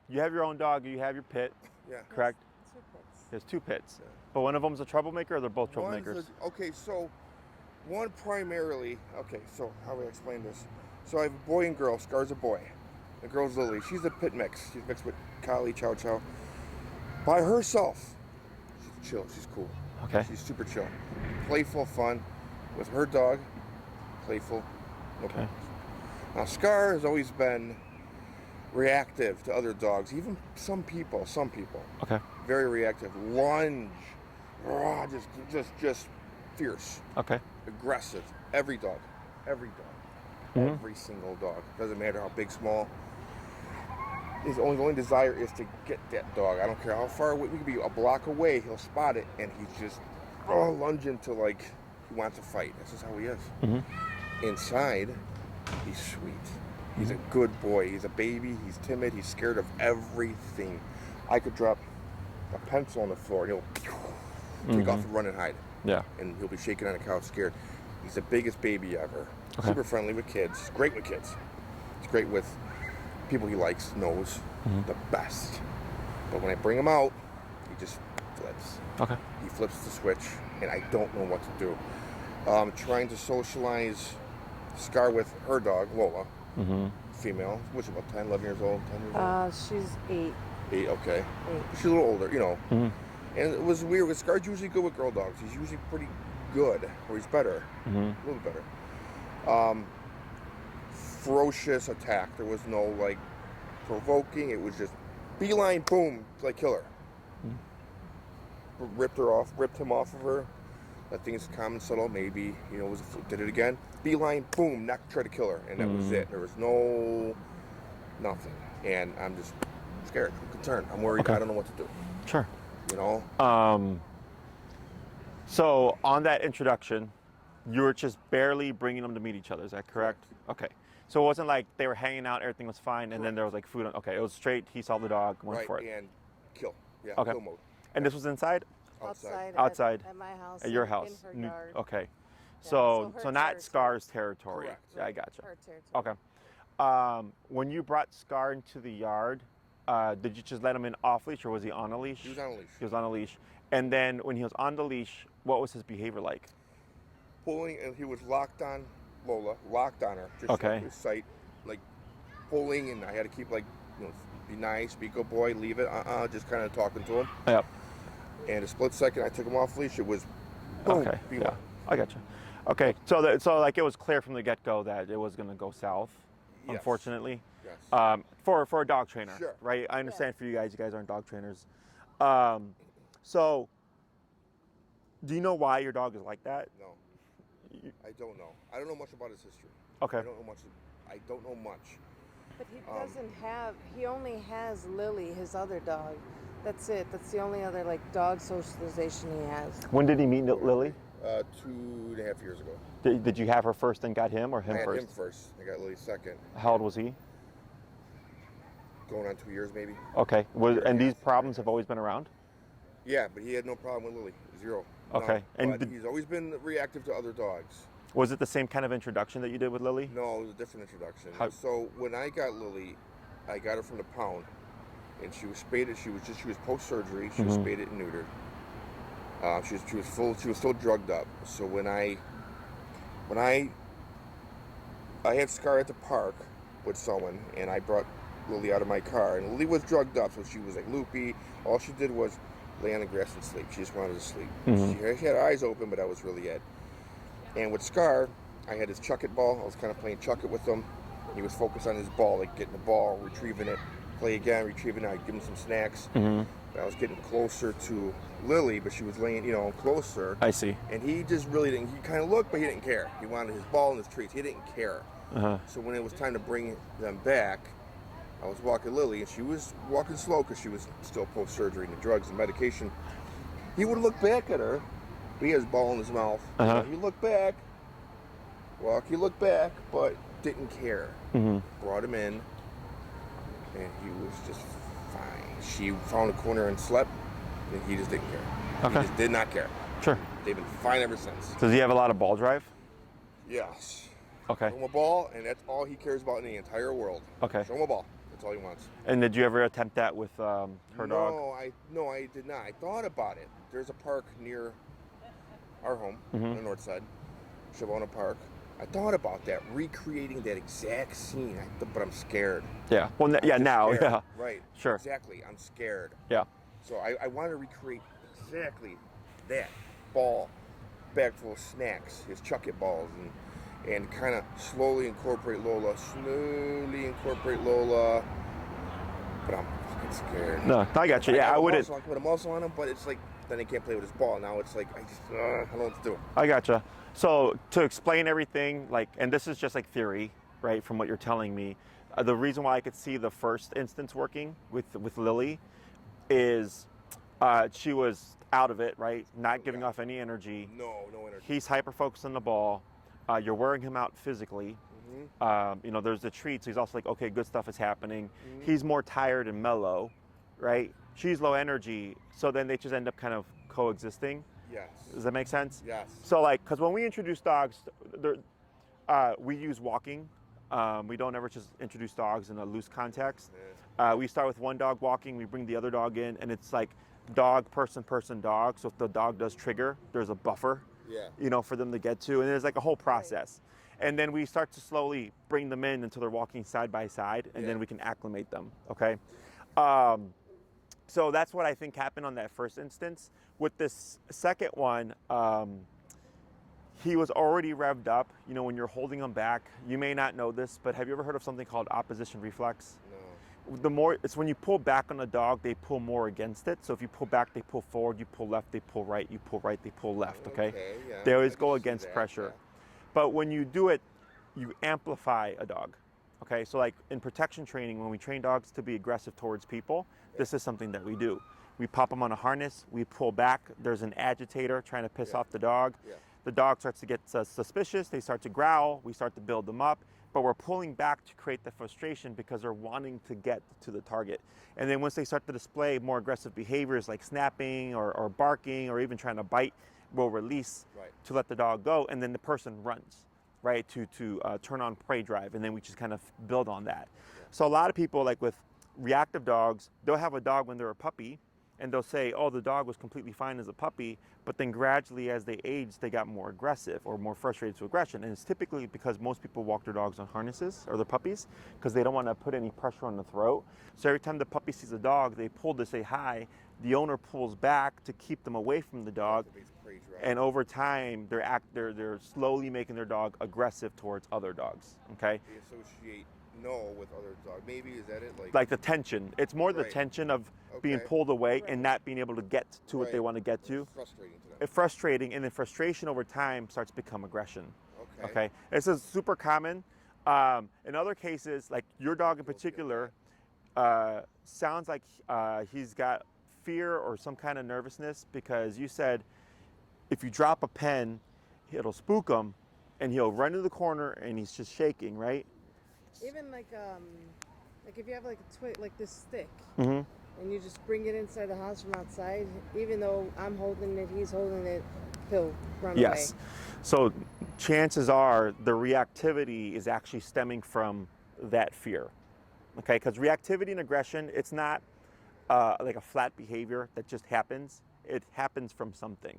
You have your own dog, you have your pit, Yeah. correct? Two pits. There's two pits. Yeah. But one of them's a troublemaker, or they're both troublemakers? Okay, so one primarily, okay, so how do I explain this? So I have a boy and girl. Scar's a boy. The girl's Lily. She's a pit mix. She's mixed with Collie, Chow Chow. By herself, she's chill. She's cool. Okay. She's super chill. Playful, fun. With her dog, playful, no Okay. problems. Now, Scar has always been reactive to other dogs, even some people. Okay. Very reactive. Lunge. Raw, just fierce. Okay. Aggressive. Every dog. Every single dog. Doesn't matter how big, small. His only desire is to get that dog. I don't care how far away. We could be a block away. He'll spot it, and he's just lunging to, like, he wants to fight. That's just how he is. Inside, he's sweet. He's a good boy. He's a baby. He's timid. He's scared of everything. I could drop a pencil on the floor, and he'll take off and run and hide. Yeah. And he'll be shaking on the couch, scared. He's the biggest baby ever. Okay. Super friendly with kids. Great with kids. He's great with people he likes, knows. The best. But when I bring him out, he just flips. Okay. He flips the switch, and I don't know what to do. Trying to socialize Scar with her dog, Lola. Female. What's she, about 10, 11 years old? 10 years old? She's 8. 8, okay. 8. She's a little older, you know. And it was weird. Scar's usually good with girl dogs. He's usually pretty good, or he's better. A little better. Ferocious attack. There was no, like, provoking. It was just beeline, boom, like killer. Ripped him off of her. That thing's calm and subtle. Maybe, you know, did it again. Beeline, boom, tried to kill her, and that was it. There was nothing. And I'm just scared. I'm concerned. I'm worried. Okay. I don't know what to do. Sure. You know. So on that introduction, you were just barely bringing them to meet each other. Is that correct? Okay. So it wasn't like they were hanging out, everything was fine, and then there was like food. Okay, it was straight. He saw the dog, went for it. And kill. Yeah. Okay. Kill mode. And this was inside? Outside. At my house. At your house. In her yard. Okay. Yeah, So her not territory. Scar's territory. Correct. Yeah, I gotcha. Her territory. Okay. When you brought Scar into the yard, did you just let him in off leash, or was he on a leash? He was on a leash. He was on a leash. And then when he was on the leash, what was his behavior like? Pulling, and he was locked on Lola, locked on her. Just Okay. like his sight, like pulling, and I had to keep, like, you know, be nice, be a good boy, leave it, just kind of talking to him. Yep. And a split second, I took him off leash. It was boom. Okay. be Yeah. gone. I gotcha. Okay. So like it was clear from the get-go that it was going to go south. Yes. Unfortunately. Yes. For a dog trainer. Sure. Right. I understand for you guys aren't dog trainers. So do you know why your dog is like that? No. I don't know. I don't know much about his history. Okay. I don't know much. But he doesn't have, he only has Lily, his other dog. That's it. That's the only other, like, dog socialization he has. When did he meet Lily? 2.5 years ago. Did you have her first and got him, or him I had first? him first. I got Lily second. How old was he? Going on 2 years, maybe. Okay. And these problems have always been around? Yeah, but he had no problem with Lily. Zero. Okay. None. And but he's always been reactive to other dogs. Was it the same kind of introduction that you did with Lily? No, it was a different introduction. How- So when I got Lily, I got her from the pound, and she was spaded. She was post-surgery. She was spaded and neutered. She was still drugged up. So when I had Scar at the park with someone, and I brought Lily out of my car, and Lily was drugged up, so she was like loopy. All she did was lay on the grass and sleep. She just wanted to sleep. She had her eyes open, but that was really it. And with Scar, I had his chuck it ball. I was kind of playing chuck it with him. He was focused on his ball, like getting the ball, retrieving it, play again, retrieving it. I'd give him some snacks. But I was getting closer to Lily, but she was laying, closer. I see. And he just really didn't. He kind of looked, but he didn't care. He wanted his ball and his treats. He didn't care. So when it was time to bring them back, I was walking Lily, and she was walking slow because she was still post-surgery and the drugs and medication. He would look back at her. He has ball in his mouth. He looked back. He looked back, but didn't care. Brought him in, and he was just fine. She found a corner and slept, and he just didn't care. Okay. He just did not care. Sure. They've been fine ever since. Does he have a lot of ball drive? Yes. Okay. Show him a ball, and that's all he cares about in the entire world. Okay. Show him a ball. That's all he wants. And did you ever attempt that with her dog? No, I did not. I thought about it. There's a park near our home on the north side, Shavona Park. I thought about that, recreating that exact scene, but I'm scared. Yeah. Well, yeah, now, scared. yeah. Right. Sure. Exactly. I'm scared. Yeah. So I want to recreate exactly that ball, bag full of snacks, his chuck it balls, and kind of slowly incorporate Lola. But I'm fucking scared. No, I got you. Yeah, I wouldn't. I can put a muscle on him, but it's like then he can't play with his ball. Now it's like I don't know what to do. I gotcha. So to explain everything, like, and this is just like theory, right, from what you're telling me, the reason why I could see the first instance working with Lily is she was out of it, right, not giving off any energy. No energy. He's hyper focused on the ball. You're wearing him out physically. You know, there's the treats. He's also like, okay, good stuff is happening. He's more tired and mellow, right? She's low energy, so then they just end up kind of coexisting. Yes. Does that make sense? Yes. So like, because when we introduce dogs, we use walking. We don't ever just introduce dogs in a loose context. We start with one dog walking, we bring the other dog in, and it's like dog, person, dog. So if the dog does trigger, there's a buffer, you know, for them to get to, and there's like a whole process. And then we start to slowly bring them in until they're walking side by side, and then we can acclimate them, okay? So that's what I think happened on that first instance. With this second one, he was already revved up. You know, when you're holding him back, you may not know this, but have you ever heard of something called opposition reflex? No. It's when you pull back on a dog, they pull more against it. So if you pull back, they pull forward, you pull left, they pull right, you pull right, they pull left, okay? They always go against pressure. But when you do it, you amplify a dog. Okay, so like in protection training, when we train dogs to be aggressive towards people, this is something that we do. We pop them on a harness, we pull back, there's an agitator trying to piss off the dog. The dog starts to get suspicious, they start to growl, we start to build them up, but we're pulling back to create the frustration because they're wanting to get to the target. And then once they start to display more aggressive behaviors like snapping or barking or even trying to bite, we'll release to let the dog go, and then the person runs, right, to turn on prey drive, and then we just kind of build on that. So a lot of people, like with reactive dogs, they'll have a dog when they're a puppy, and they'll say, oh, the dog was completely fine as a puppy, but then gradually as they age, they got more aggressive or more frustrated to aggression. And it's typically because most people walk their dogs on harnesses or their puppies because they don't want to put any pressure on the throat. So every time the puppy sees a dog, they pull to say hi. The owner pulls back to keep them away from the dog. And over time, they're slowly making their dog aggressive towards other dogs, okay? They associate with other dogs. Maybe, is that it? Like the tension. It's more the tension of being pulled away and not being able to get to what they want to get to. It's frustrating to them. It's frustrating, and then frustration over time starts to become aggression. Okay? This is super common. In other cases, like your dog in particular, sounds like he's got fear or some kind of nervousness because you said if you drop a pen, it'll spook him, and he'll run to the corner and he's just shaking, right? Even like if you have like like this stick, and you just bring it inside the house from outside, even though I'm holding it, he's holding it, he'll run away. Yes. So chances are the reactivity is actually stemming from that fear. Okay, because reactivity and aggression, it's not like a flat behavior that just happens. It happens from something.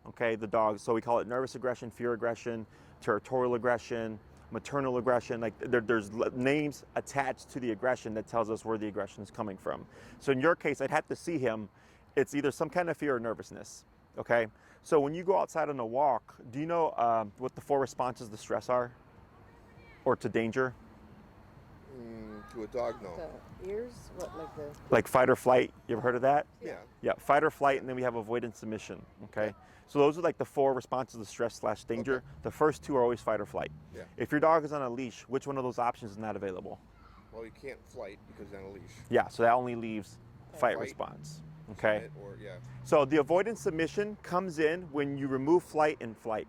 Okay, the dog. So we call it nervous aggression, fear aggression, territorial aggression, maternal aggression. Like there's names attached to the aggression that tells us where the aggression is coming from. So in your case, I'd have to see him. It's either some kind of fear or nervousness. Okay. So when you go outside on a walk, do you know what the 4 responses to stress are, or to danger? To a dog, no. The ears, what, like the? Like fight or flight. You ever heard of that? Yeah. Yeah, fight or flight, and then we have avoidance submission. Okay. So those are like the 4 responses to stress/danger. Okay. The first 2 are always fight or flight. Yeah. If your dog is on a leash, which one of those options is not available? Well, you can't flight because he's on a leash. Yeah, so that only leaves fight Fight. response. Okay. Submit or, So the avoidance submission comes in when you remove flight and fight.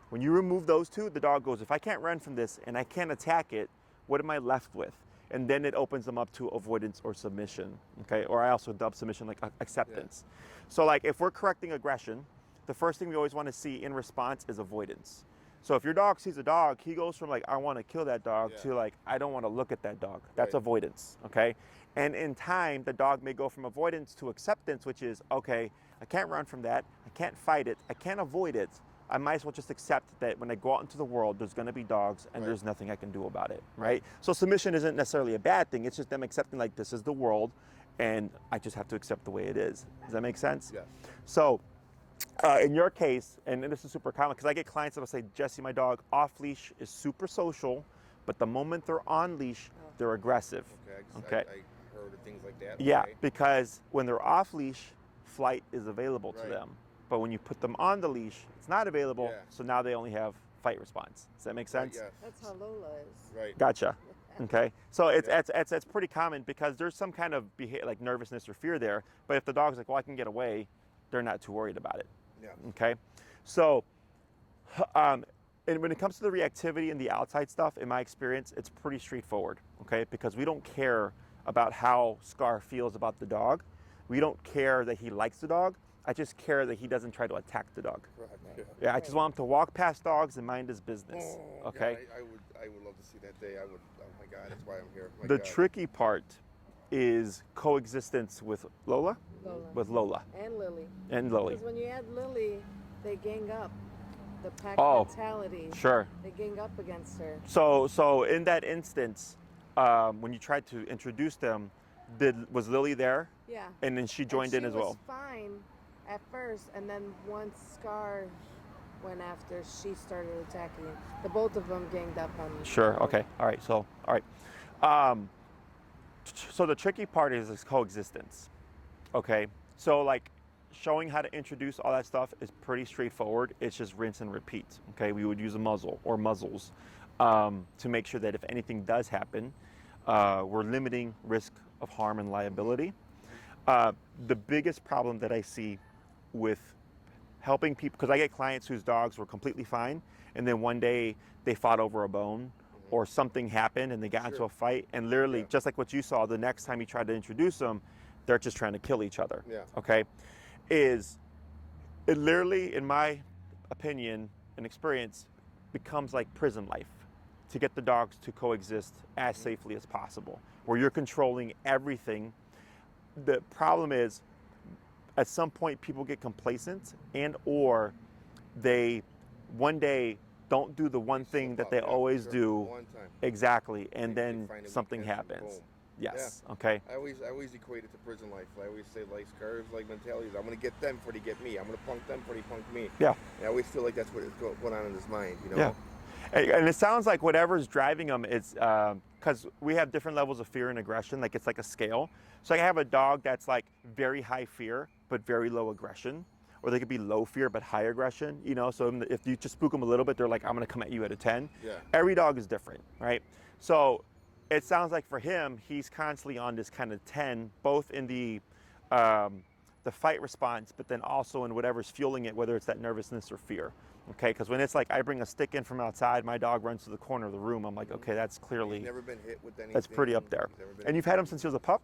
When you remove those 2, the dog goes, if I can't run from this and I can't attack it, what am I left with? And then it opens them up to avoidance or submission. Okay. Or I also dub submission like acceptance. So like if we're correcting aggression, the first thing we always want to see in response is avoidance. So if your dog sees a dog, he goes from like, I want to kill that dog Yeah. to like, I don't want to look at that dog. That's Right. avoidance, okay? And in time, the dog may go from avoidance to acceptance, which is, okay, I can't run from that. I can't fight it. I can't avoid it. I might as well just accept that when I go out into the world, there's going to be dogs and Right. there's nothing I can do about it, right? So submission isn't necessarily a bad thing. It's just them accepting like this is the world and I just have to accept the way it is. Does that make sense? Yes. So in your case, and this is super common because I get clients that will say, Jesse, my dog off leash is super social, but the moment they're on leash, they're aggressive. Okay. I heard of things like that. Yeah, Okay. because when they're off leash, flight is available to Right. them. But when you put them on the leash, it's not available. Yeah. So now they only have fight response. Does that make sense? Right, yes. That's how Lola is. Right. Gotcha. Okay. So it's, Yeah. it's pretty common because there's some kind of behavior, like nervousness or fear there. But if the dog's like, well, I can get away, they're not too worried about it. Yeah. Okay. So, and when it comes to the reactivity and the outside stuff, in my experience, it's pretty straightforward. Okay. Because we don't care about how Scar feels about the dog. We don't care that he likes the dog. I just care that he doesn't try to attack the dog. Correct. Yeah. Yeah, I just want him to walk past dogs and mind his business. Oh, Okay. God, I would love to see that day. I would. Oh my God, that's why I'm here. My The God. tricky part is coexistence with Lola, Lola. with Lola And Lily. and Lily. Because when you add Lily, they gang up. The pack Oh, mentality. Sure. They gang up against her. So in that instance, when you tried to introduce them, was Lily there? Yeah. And then she joined in as well. She was fine at first, and then once Scar went after, she started attacking. The both of them ganged up on. Sure. her. Okay. All right. So all right. So the tricky part is this coexistence. Okay. So like showing how to introduce all that stuff is pretty straightforward. It's just rinse and repeat. Okay. We would use a muzzle or muzzles to make sure that if anything does happen, we're limiting risk of harm and liability. The biggest problem that I see with helping people, because I get clients whose dogs were completely fine, and then one day they fought over a bone or something happened and they got into Sure. a fight, and literally, Yeah. just like what you saw, the next time you tried to introduce them, they're just trying to kill each other. Yeah. Okay? It literally, in my opinion and experience, becomes like prison life to get the dogs to coexist as safely as possible, where you're controlling everything. The problem is, at some point, people get complacent and or they one day don't do the one thing that they Yeah, always sure. do One time. exactly, and They then find a something weakness and happens. boom. Yes. Okay. I always equate it to prison life. I always say like Scar's like mentality is I'm gonna get them before they get me. I'm gonna punk them before they punk me. Yeah. And I always feel like that's what is going on in his mind. You know. Yeah. And it sounds like whatever's driving them is because we have different levels of fear and aggression. Like it's like a scale. So I have a dog that's like very high fear but very low aggression, or they could be low fear but high aggression. You know, so if you just spook them a little bit, they're like, I'm gonna come at you at a 10. Yeah. Every dog is different, right? So it sounds like for him, he's constantly on this kind of 10, both in the fight response, but then also in whatever's fueling it, whether it's that nervousness or fear. Okay, because when it's like I bring a stick in from outside, my dog runs to the corner of the room. I'm like, okay, that's clearly He's never been hit with anything. that's pretty up there. He's never been And you've had him since he was a pup,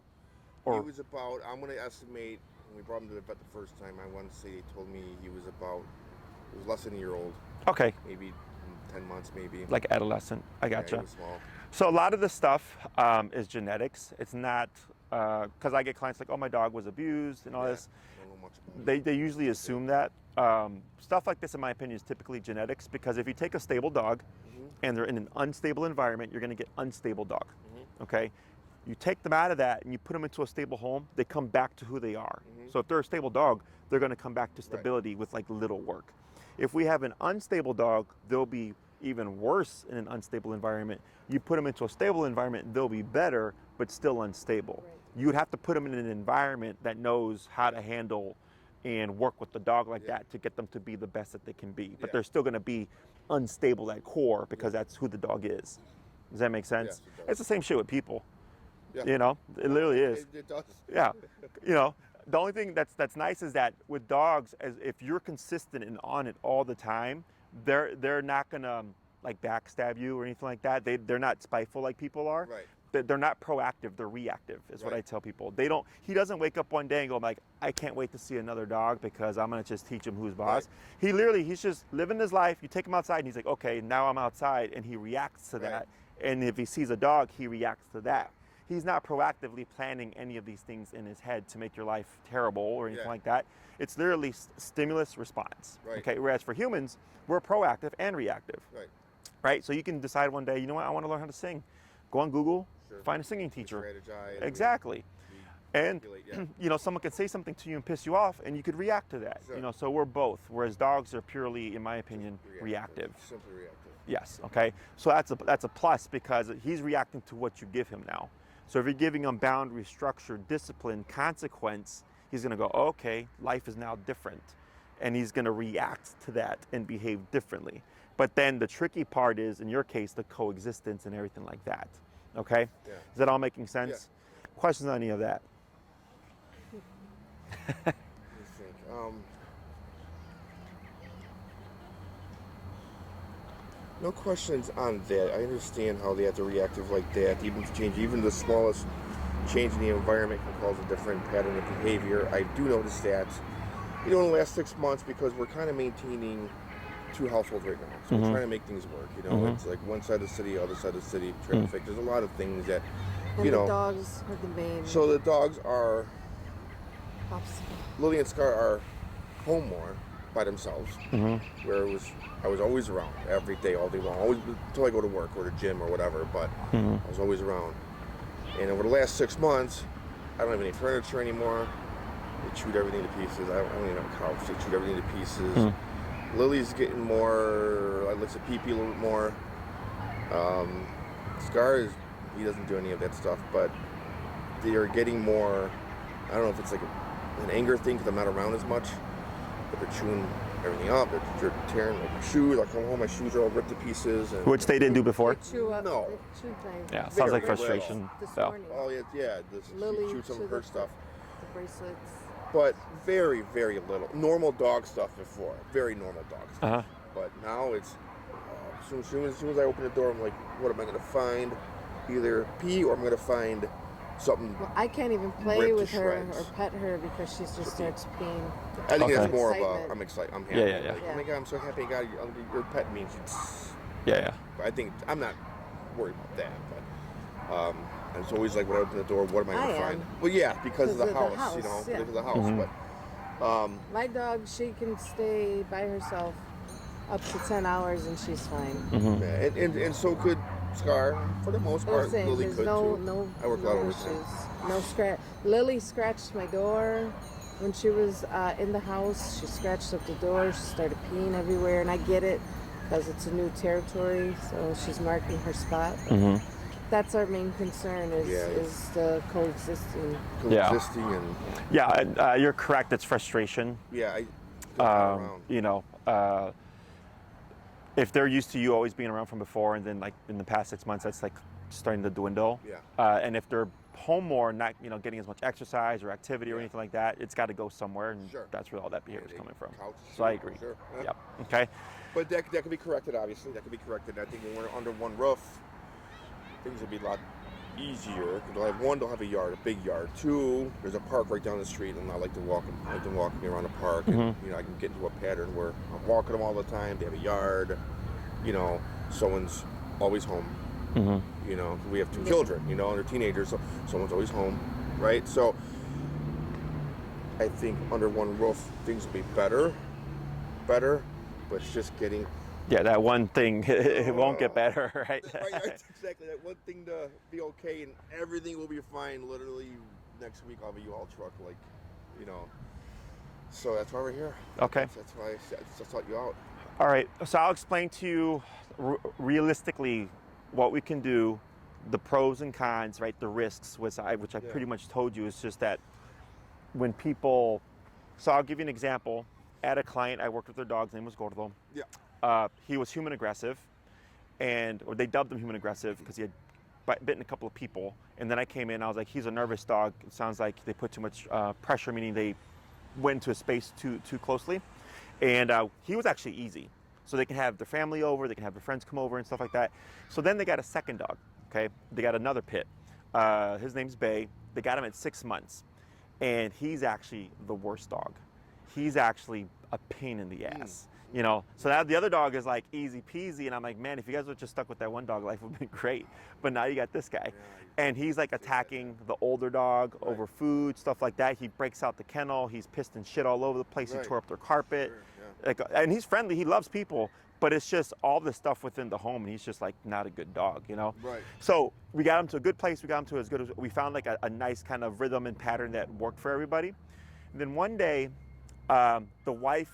He or was about. I'm gonna estimate. When we brought him to the vet the first time, I want to say they told me he was about. It was less than a year old, okay, maybe 10 months, maybe. like adolescent. I Yeah, gotcha. he was small. So a lot of the stuff is genetics. It's not because I get clients like, oh, my dog was abused and all Yeah, this. don't know much about it. They usually assume that. Stuff like this, in my opinion, is typically genetics because if you take a stable dog and they're in an unstable environment, you're going to get unstable dog. Okay? You take them out of that and you put them into a stable home, they come back to who they are. So if they're a stable dog, they're going to come back to stability with like little work. If we have an unstable dog, they'll be even worse in an unstable environment. You put them into a stable environment, they'll be better, but still unstable. Right. You would have to put them in an environment that knows how to handle and work with the dog like Yeah. that to get them to be the best that they can be. But Yeah. they're still going to be unstable at core because that's who the dog is. Does that make sense? Yes, it does. It's the same shit with people. Yeah. You know, it literally is. It does. Yeah, you know, the only thing that's nice is that with dogs, as if you're consistent and on it all the time, they're not gonna like backstab you or anything like that. They're not spiteful like people are. Right. they're not proactive, they're reactive is what Right. I tell people. He doesn't wake up one day and go like, I can't wait to see another dog because I'm gonna just teach him who's boss. Right. He's just living his life. You take him outside and he's like, okay, now I'm outside, and he reacts to Right. that. And if he sees a dog, he reacts to that. He's not proactively planning any of these things in his head to make your life terrible or anything Yeah. like that. It's literally stimulus response. Right. Okay. Whereas for humans, we're proactive and reactive. Right. Right. So you can decide one day, you know what, I want to learn how to sing. Go on Google, Sure. find a singing teacher. Strategize. Exactly. And Calculate, someone could say something to you and piss you off, and you could react to that. Sure. So we're both. Whereas dogs are purely, in my opinion, reactive. Simply reactive. Yes. Okay. So that's a plus because he's reacting to what you give him now. So if you're giving him boundary, structure, discipline, consequence, he's going to go, okay, life is now different, and he's going to react to that and behave differently. But then the tricky part is, in your case, the coexistence and everything like that. Okay. Yeah. Is that all making sense? Yeah. Questions on any of that? Let me think. No questions on that. I understand how they have to reactive like that. Even the smallest change in the environment can cause a different pattern of behavior. I do notice that, in the last 6 months, because we're kind of maintaining 2 households right now. So we're trying to make things work. It's like one side of the city, other side of the city, traffic. There's a lot of things that, And the dogs are the main So the dogs are, obstacle. Lily and Scar are home more by themselves, where I was always around every day, all day long, always until I go to work or the gym or whatever. But I was always around. And over the last 6 months, I don't have any furniture anymore. They chewed everything to pieces. I don't even have a couch. They chewed everything to pieces. Lily's getting more. I looks at pee-pee a little bit more. Scar he doesn't do any of that stuff, but they are getting more. I don't know if it's like an anger thing because I'm not around as much, but they're chewing everything up. They're tearing like my shoes. I come home, my shoes are all ripped to pieces. And Which they didn't do before. They chew up. No. They chew things. Yeah. Sounds like Very frustration. This So. morning. oh yeah. She Lily chewed some of chewed her up stuff, The bracelets. but very, very little. Normal dog stuff before, very normal dog stuff. But now it's as soon as I open the door, I'm like, what am I going to find? Either pee or I'm going to find something. Well, I can't even play Ripped to with her shreds. or pet her because she just starts peeing. I think Okay. that's more of Excitement. I'm excited. I'm happy. Yeah. Like, oh my God, I'm so happy. God, your pet means Yeah. I think I'm not worried about that, but it's always like when I open the door, what am I going to I find? am. Well, yeah, because of the Because house, of the house, yeah. because of the house. But My dog, she can stay by herself up to 10 hours and she's fine. yeah, and so could Scar for the most But I'm part. saying Lily there's could no too. I work a lot of issues. overtime. No scratch. Lily scratched my door when she was in the house. She scratched up the door. She started peeing everywhere, and I get it because it's a new territory, so she's marking her spot. That's our main concern is the coexisting. Coexisting and Yeah. You're correct. It's frustration. yeah, around. If they're used to you always being around from before, and then like in the past 6 months, that's like starting to dwindle. Yeah. And if they're home more, not getting as much exercise or activity or Yeah. anything like that, it's got to go somewhere, and Sure. that's where all that behavior is coming from. Couch, So I sure, agree. sure. Yeah. Yep. Okay. But that could be corrected, obviously. That could be corrected. I think when we're under one roof, things would be a lot easier. They'll have a yard, a big yard. 2, there's a park right down the street, and I like to walk them. I like them walking around the park, and I can get into a pattern where I'm walking them all the time. They have a yard. Someone's always home. We have 2 children. And they're teenagers, so someone's always home, right? So I think under one roof things will be better, but it's just getting. Yeah, that one thing, it won't get better, right? Right, exactly. That one thing to be okay, and everything will be fine. Literally next week I'll have a U-Haul truck, So that's why we're here. Okay. That's why I sought you out. All right, so I'll explain to you realistically what we can do, the pros and cons, right? The risks, which I pretty much told you. Is just that when people, so I'll give you an example. At a client, I worked with their dog's name was Gordo. Yeah. He was human aggressive, or they dubbed him human aggressive because he had bitten a couple of people. And then I came in, I was like, he's a nervous dog. It sounds like they put too much pressure, meaning they went into a space too closely. And he was actually easy. So they can have their family over, they can have their friends come over and stuff like that. So then they got a second dog, okay? They got another pit. His name's Bay. They got him at 6 months, and he's actually the worst dog. He's actually a pain in the ass. You know, so now the other dog is like easy peasy, and I'm like, man, if you guys would just stuck with that one dog, life would have been great. But now you got this guy, and he's like attacking the older dog over food, stuff like that. He breaks out the kennel. He's pissed and shit all over the place. He tore up their carpet, like, and he's friendly. He loves people, but it's just all the stuff within the home, and he's just like not a good dog, you know. So we got him to a good place. We got him to as good as we found, like a nice kind of rhythm and pattern that worked for everybody. And then one day, the wife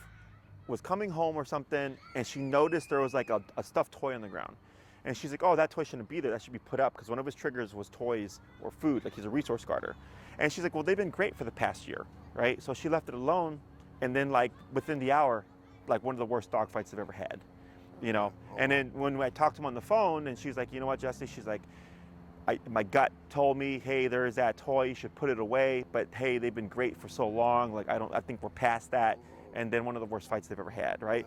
was coming home or something, and she noticed there was like a stuffed toy on the ground, and she's like, oh, that toy shouldn't be there, that should be put up, because one of his triggers was toys or food, like he's a resource guarder. And she's like, well, they've been great for the past year, right? So she left it alone, and then like within the hour, like one of the worst dog fights I've ever had, you know. And then when I talked to him on the phone, and she's like, you know what, Jesse, she's like, my gut told me, hey, there's that toy, you should put it away, but hey, they've been great for so long, like I think we're past that. And then one of the worst fights they've ever had, right?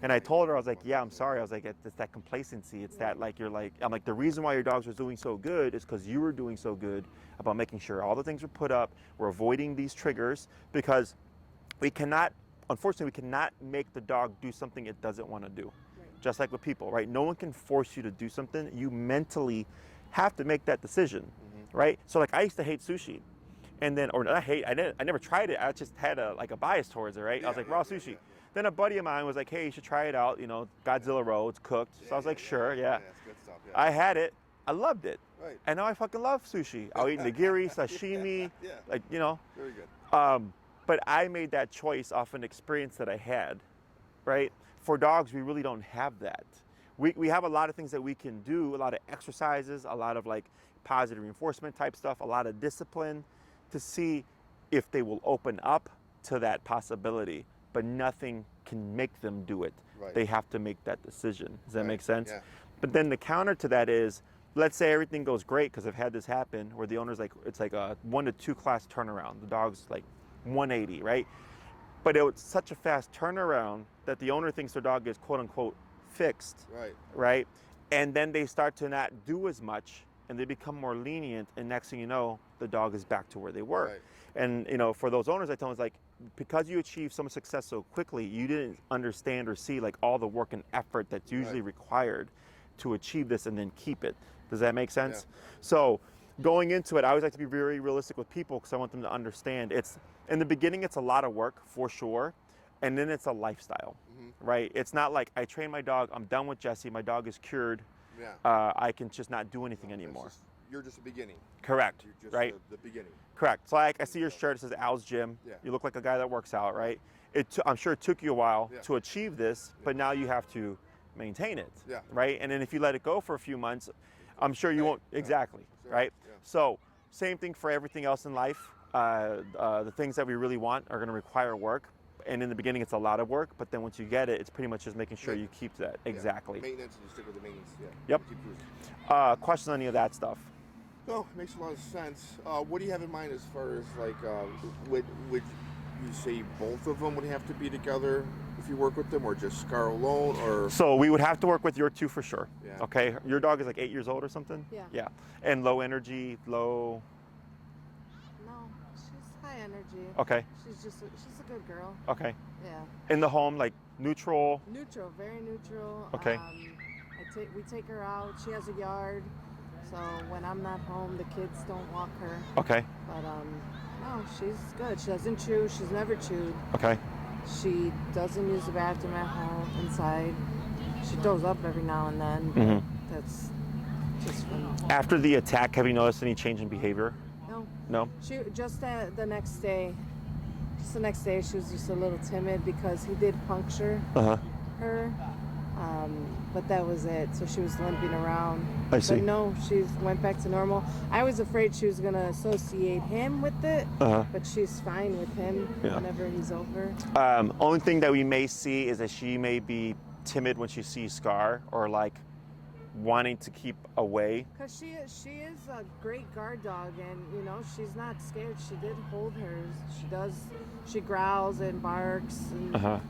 And I told her, I was like, yeah, I'm sorry. I was like, it's that complacency. It's that, like, you're like, I'm like, the reason why your dogs are doing so good is because you were doing so good about making sure all the things were put up. We're avoiding these triggers, because we cannot, unfortunately, we cannot make the dog do something it doesn't want to do. Just like with people, right? No one can force you to do something. You mentally have to make that decision, right? So like I used to hate sushi. And then, or I never tried it. I just had a bias towards it, right? I was like, raw sushi. Then a buddy of mine was like, hey, you should try it out. You know, Godzilla roll, it's cooked. So I was like, sure, yeah. That's good stuff, I had it. I loved it. And now I fucking love sushi. I'll eat nigiri, sashimi, like, you know. Very good. But I made that choice off an experience that I had, right? For dogs, we really don't have that. We have a lot of things that we can do, a lot of exercises, a lot of like positive reinforcement type stuff, a lot of discipline, to see if they will open up to that possibility, but nothing can make them do it. They have to make that decision. Does that make sense? But then the counter to that is, let's say everything goes great, because I've had this happen where the owner's like, it's like a 1 to 2 class turnaround. The dog's like 180, right? But it was such a fast turnaround that the owner thinks their dog is quote unquote fixed, right? And then they start to not do as much, and they become more lenient, and next thing you know, the dog is back to where they were. And you know, for those owners, I tell them, it's like, because you achieve so much success so quickly, you didn't understand or see like all the work and effort that's usually required to achieve this and then keep it. Does that make sense? So going into it, I always like to be very realistic with people, because I want them to understand it's, in the beginning, it's a lot of work for sure, and then it's a lifestyle, right? It's not like I train my dog, I'm done with Jesse, my dog is cured, I can just not do anything anymore. You're just the beginning. Correct. You're just right? The beginning. Correct. So like I see your shirt, it says Al's Gym. You look like a guy that works out, right? I'm sure it took you a while to achieve this, but now you have to maintain it, right? And then if you let it go for a few months, I'm sure you won't, right? So same thing for everything else in life. The things that we really want are gonna require work. And in the beginning, it's a lot of work, but then once you get it, it's pretty much just making sure you keep that. Exactly. Maintenance, and you stick with the maintenance, Yep. Questions on any of that stuff? No, it makes a lot of sense. What do you have in mind as far as like, would you say both of them would have to be together if you work with them, or just Scar alone, or? So we would have to work with your two for sure. Okay, your dog is like 8 years old or something? Yeah. And low energy, low? No, she's high energy. Okay. She's a good girl. Okay. Yeah. In the home, like neutral? Neutral, very neutral. Okay. We take her out. She has a yard, so when I'm not home, the kids don't walk her. Okay. But no, she's good. She doesn't chew. She's never chewed. Okay. She doesn't use the bathroom at home, inside. She throws up every now and then. But that's just from... After the attack, have you noticed any change in behavior? No. No? She just the next day. Just the next day, she was just a little timid because he did puncture her. But that was it. So she was limping around. I see. But no, she went back to normal. I was afraid she was going to associate him with it, but she's fine with him whenever he's over. Only thing that we may see is that she may be timid when she sees Scar, or like wanting to keep away. Because she is a great guard dog, and you know, she's not scared. She did hold hers. She growls and barks, and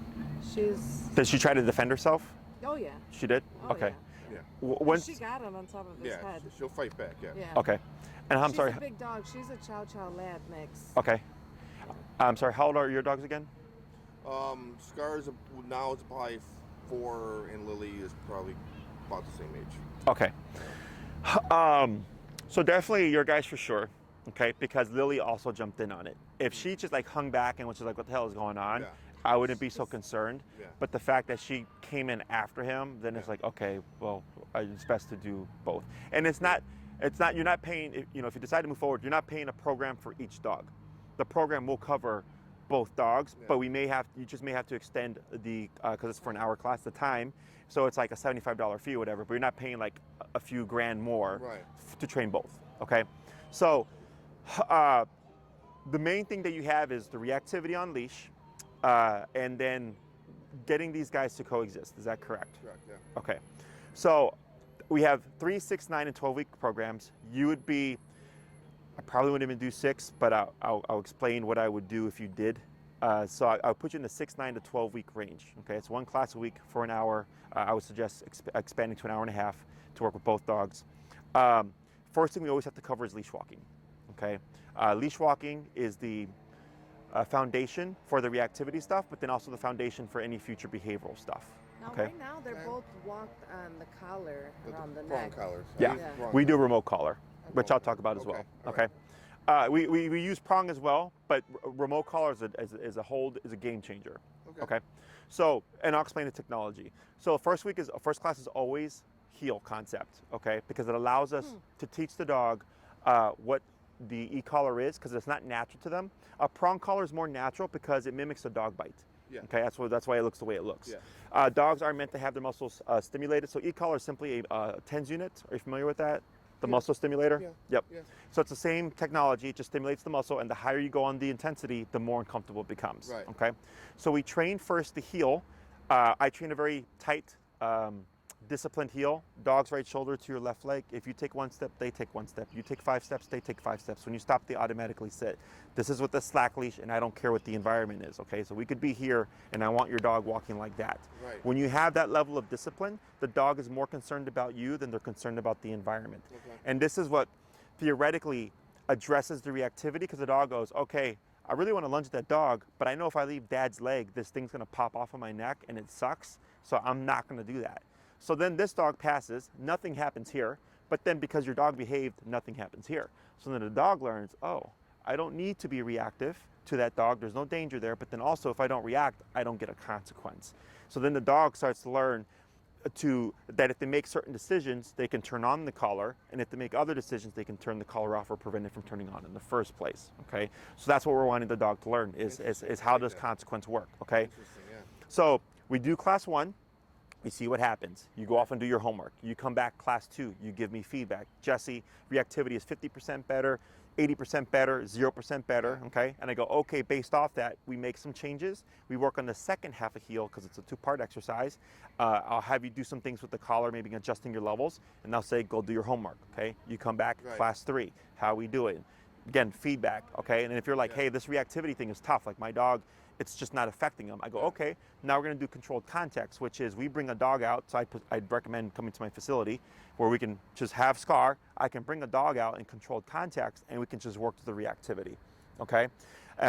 she's... Did she try to defend herself? Oh yeah. She did? Oh, okay. Yeah. Yeah. Once, She got him on top of his Yeah, head. she'll fight back. Yeah. Yeah. okay. And I'm She's sorry. a big dog. She's a Chow Chow Lab mix. Okay. I'm sorry. How old are your dogs again? Scar's now is probably 4, and Lily is probably about the same age. Okay. So definitely your guys for sure. Okay, because Lily also jumped in on it. If she just like hung back and was just like, "What the hell is going on?" Yeah. I wouldn't be so concerned. Yeah. But the fact that she came in after him, then it's Yeah. like, okay, well, it's best to do both. And it's not. You're not paying. You know, if you decide to move forward, you're not paying a program for each dog. The program will cover both dogs, Yeah. but you just may have to extend the because it's for an hour class the time. So it's like a $75 fee or whatever. But you're not paying like a few grand more Right. to train both. Okay, so. The main thing that you have is the reactivity on leash, and then getting these guys to coexist. Is that correct? Correct. Yeah. Okay. So we have 3, 6, 9, and 12-week programs. You would be, I probably wouldn't even do 6, but I'll explain what I would do if you did. So I'll put you in the 6, 9 to 12-week range. Okay, it's 1 class a week for an hour. I would suggest expanding to an hour and a half to work with both dogs. First thing we always have to cover is leash walking. Okay, leash walking is the foundation for the reactivity stuff, but then also the foundation for any future behavioral stuff. Now, Okay. right now, they're Okay. both walked on the collar With around the prong neck. collars. Yeah. use prong We do collar. remote collar, which I'll talk about as Okay, well. all Okay. We use prong as well, but remote collar is a game changer. Okay. So, and I'll explain the technology. So first class is always heel concept. Okay, because it allows us to teach the dog what the e-collar is, because it's not natural to them. A prong collar is more natural because it mimics a dog bite. Yeah. Okay, that's why it looks the way it looks. Yeah. Dogs are meant to have their muscles stimulated. So e-collar is simply a TENS unit. Are you familiar with that? The muscle stimulator? Yeah. Yep. Yeah. So it's the same technology. It just stimulates the muscle, and the higher you go on the intensity, the more uncomfortable it becomes. Right. Okay. So we train first the heel. I train a very tight, disciplined heel. Dog's right shoulder to your left leg. If you take 1 step, they take 1 step. You take 5 steps, they take 5 steps. When you stop, they automatically sit. This is with the slack leash, and I don't care what the environment is. Okay. So we could be here, and I want your dog walking like that. Right. When you have that level of discipline, the dog is more concerned about you than they're concerned about the environment. Okay. And this is what theoretically addresses the reactivity, because the dog goes, okay, I really want to lunge at that dog, but I know if I leave dad's leg, this thing's going to pop off of my neck and it sucks. So I'm not going to do that. So then this dog passes, nothing happens here, but then because your dog behaved, nothing happens here. So then the dog learns, oh, I don't need to be reactive to that dog. There's no danger there. But then also, if I don't react, I don't get a consequence. So then the dog starts to learn that if they make certain decisions, they can turn on the collar, and if they make other decisions, they can turn the collar off or prevent it from turning on in the first place. Okay, so that's what we're wanting the dog to learn is how does consequence work. Okay, Interesting. Yeah. so we do class 1. We see what happens. You go off and do your homework. You come back class 2. You give me feedback. Jesse, reactivity is 50% better, 80% better, 0% better. Okay, and I go, okay. Based off that, we make some changes. We work on the second half of heel because it's a 2-part exercise. I'll have you do some things with the collar, maybe adjusting your levels, and I'll say, go do your homework. Okay, you come back Right. class 3. How we do it? Again, feedback. Okay, and if you're like, hey, this reactivity thing is tough. Like my dog, it's just not affecting them. I go, okay, now we're going to do controlled context, which is we bring a dog out. So I'd recommend coming to my facility where we can just have Scar. I can bring a dog out in controlled context, and we can just work to the reactivity. Okay,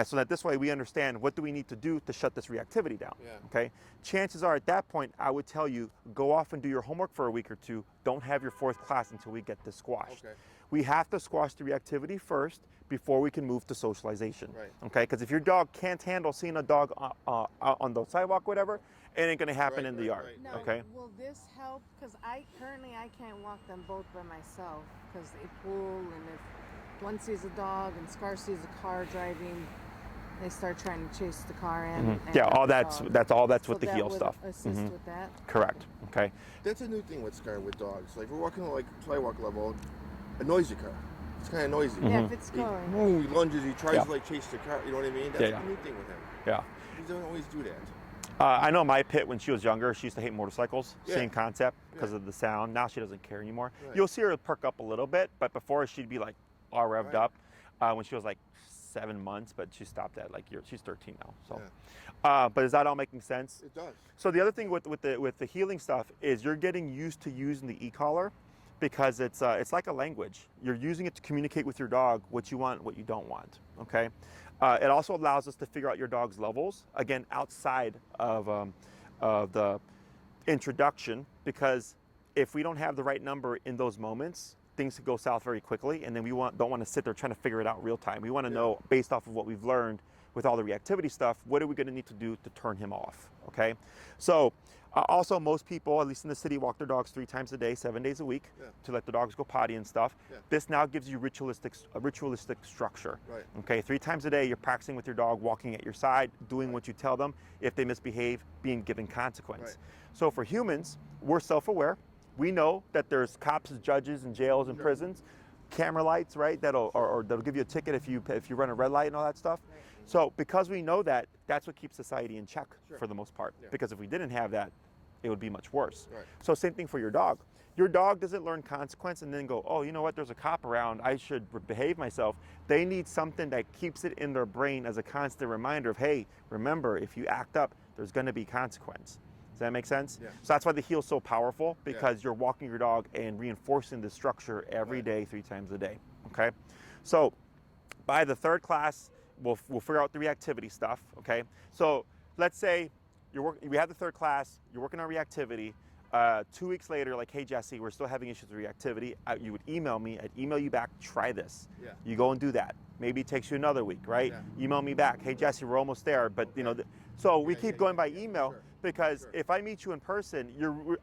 so that this way we understand what do we need to do to shut this reactivity down. Yeah. Okay, chances are at that point I would tell you go off and do your homework for a week or 2. Don't have your 4th class until we get this squashed. Okay. We have to squash the reactivity first before we can move to socialization. Right. Okay, because if your dog can't handle seeing a dog out on the sidewalk, whatever, it ain't gonna happen Right, in the right, yard. right. Now, Okay. will this help? Because I can't walk them both by myself because they pull, and if one sees a dog and Scar sees a car driving, they start trying to chase the car in. and Yeah, all the that's dog. with So the that heel would stuff. Assist Mhm. with that. Correct. Okay. That's a new thing with Scar with dogs. Like we're walking like sidewalk level, a noisy car. It's kind of noisy. Yeah, if it's He, going. he lunges. He tries Yeah. to like chase the car. You know what I mean? That's Yeah. a new thing with him. Yeah. He doesn't always do that. I know my Pit, when she was younger, she used to hate motorcycles. Yeah. Same concept because Yeah. of the sound. Now she doesn't care anymore. Right. You'll see her perk up a little bit, but before she'd be like all revved Right. up. When she was like 7 months, but she stopped at like she's 13 now. So, Yeah. but is that all making sense? It does. So the other thing with the healing stuff is you're getting used to using the e-collar because it's like a language. You're using it to communicate with your dog what you want, what you don't want. Okay. It also allows us to figure out your dog's levels again outside of the introduction, because if we don't have the right number in those moments, things could go south very quickly, and then we don't want to sit there trying to figure it out real time. We want to know, based off of what we've learned with all the reactivity stuff, what are we going to need to do to turn him off, okay? So also most people, at least in the city, walk their dogs 3 times a day, 7 days a week, to let the dogs go potty and stuff. This now gives you a ritualistic structure. Right. Okay, 3 times a day, you're practicing with your dog, walking at your side, doing what you tell them. If they misbehave, being given consequence. Right. So for humans, we're self-aware. We know that there's cops, judges, and jails and prisons, camera lights, right? That'll give you a ticket if you run a red light and all that stuff. Right. So because we know that, that's what keeps society in check for the most part. Because if we didn't have that, it would be much worse. Right. So same thing for your dog. Your dog doesn't learn consequence and then go, oh, you know what? There's a cop around. I should behave myself. They need something that keeps it in their brain as a constant reminder of, hey, remember, if you act up, there's going to be consequence. Does that make sense? Yeah. So that's why the heel's so powerful, because you're walking your dog and reinforcing the structure every day, 3 times a day. Okay. So by the 3rd class, we'll figure out the reactivity stuff. Okay. So let's say we have the 3rd class, you're working on reactivity. 2 weeks later, like, hey Jesse, we're still having issues with reactivity. You would email me. I'd email you back. Try this. Yeah. You go and do that. Maybe it takes you another week, right? Email me back. Hey Jesse, we're almost there, but you know. So we keep going by email. Sure. Because if I meet you in person,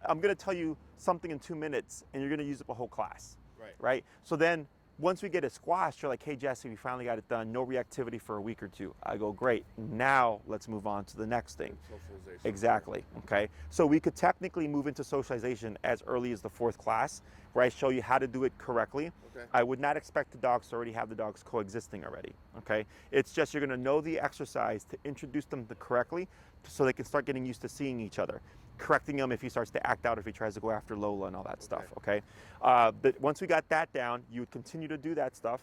I'm going to tell you something in 2 minutes, and you're going to use up a whole class, right? So then once we get it squashed, you're like, hey, Jesse, we finally got it done. No reactivity for a week or 2. I go, great. Now let's move on to the next thing. Socialization. Exactly. Okay. So we could technically move into socialization as early as the 4th class, where I show you how to do it correctly. Okay. I would not expect the dogs to already have the dogs coexisting already. Okay. It's just you're going to know the exercise to introduce them correctly, so they can start getting used to seeing each other, correcting him if he starts to act out, if he tries to go after Lola and all that stuff, okay? But once we got that down, you would continue to do that stuff.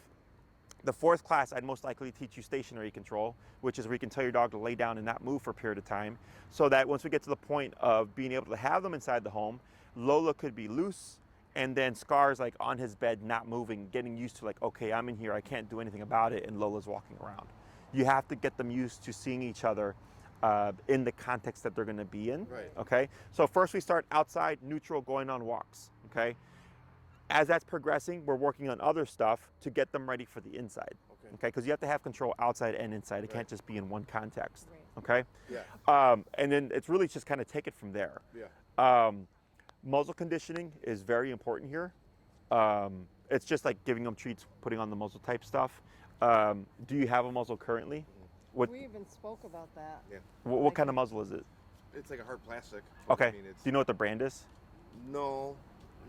The 4th class, I'd most likely teach you stationary control, which is where you can tell your dog to lay down and not move for a period of time, so that once we get to the point of being able to have them inside the home, Lola could be loose, and then Scar's like on his bed, not moving, getting used to like, okay, I'm in here, I can't do anything about it, and Lola's walking around. You have to get them used to seeing each other in the context that they're going to be in. Right. Okay. So first we start outside, neutral, going on walks. Okay. As that's progressing, we're working on other stuff to get them ready for the inside. Okay. Because you have to have control outside and inside. It can't just be in one context. Right. Okay. Yeah. And then it's really just kind of take it from there. Yeah. Muzzle conditioning is very important here. It's just like giving them treats, putting on the muzzle type stuff. Do you have a muzzle currently? What, We even spoke about that. Yeah. what kind of muzzle is it? It's like a hard plastic. Okay. I mean, it's, Do you know what the brand is? No,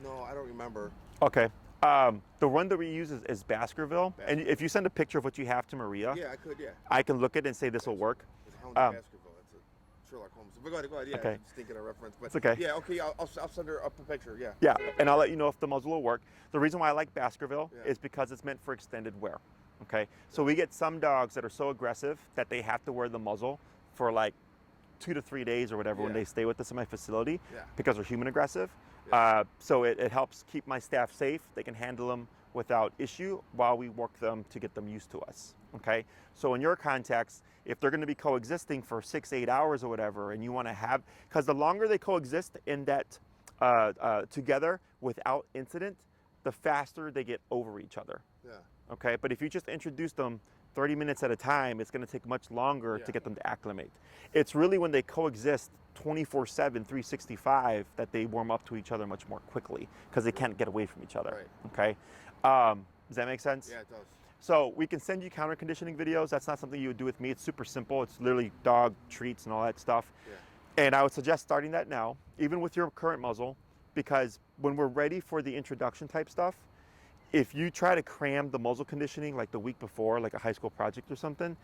I don't remember. Okay. The one that we use is Baskerville. And if you send a picture of what you have to Maria, Yeah, I could. Yeah. I can look at it and say this will work. It's Hound of Baskerville. That's a Sherlock Holmes. But go ahead. Yeah. Okay. I'm just thinking a reference. But It's okay. Yeah. Okay. I'll send her up a picture. Yeah. Yeah, and I'll let you know if the muzzle will work. The reason why I like Baskerville Yeah. is because it's meant for extended wear. Okay, so we get some dogs that are so aggressive that they have to wear the muzzle for like 2 to 3 days or whatever when Yeah. they stay with us in my facility Yeah. because they're human aggressive. Yeah. So it helps keep my staff safe. They can handle them without issue while we work them to get them used to us. Okay, so in your context, if they're going to be coexisting for 6-8 hours or whatever, and you want to have, because the longer they coexist in that together without incident, the faster they get over each other. Yeah. Okay, but if you just introduce them 30 minutes at a time, it's going to take much longer to get them to acclimate. It's really when they coexist 24/7, 365 that they warm up to each other much more quickly because they can't get away from each other. Right. Okay, does that make sense? Yeah, it does. So we can send you counter conditioning videos. That's not something you would do with me. It's super simple. It's literally dog treats and all that stuff. Yeah. And I would suggest starting that now, even with your current muzzle, because when we're ready for the introduction type stuff, if you try to cram the muzzle conditioning like the week before, like a high school project or something,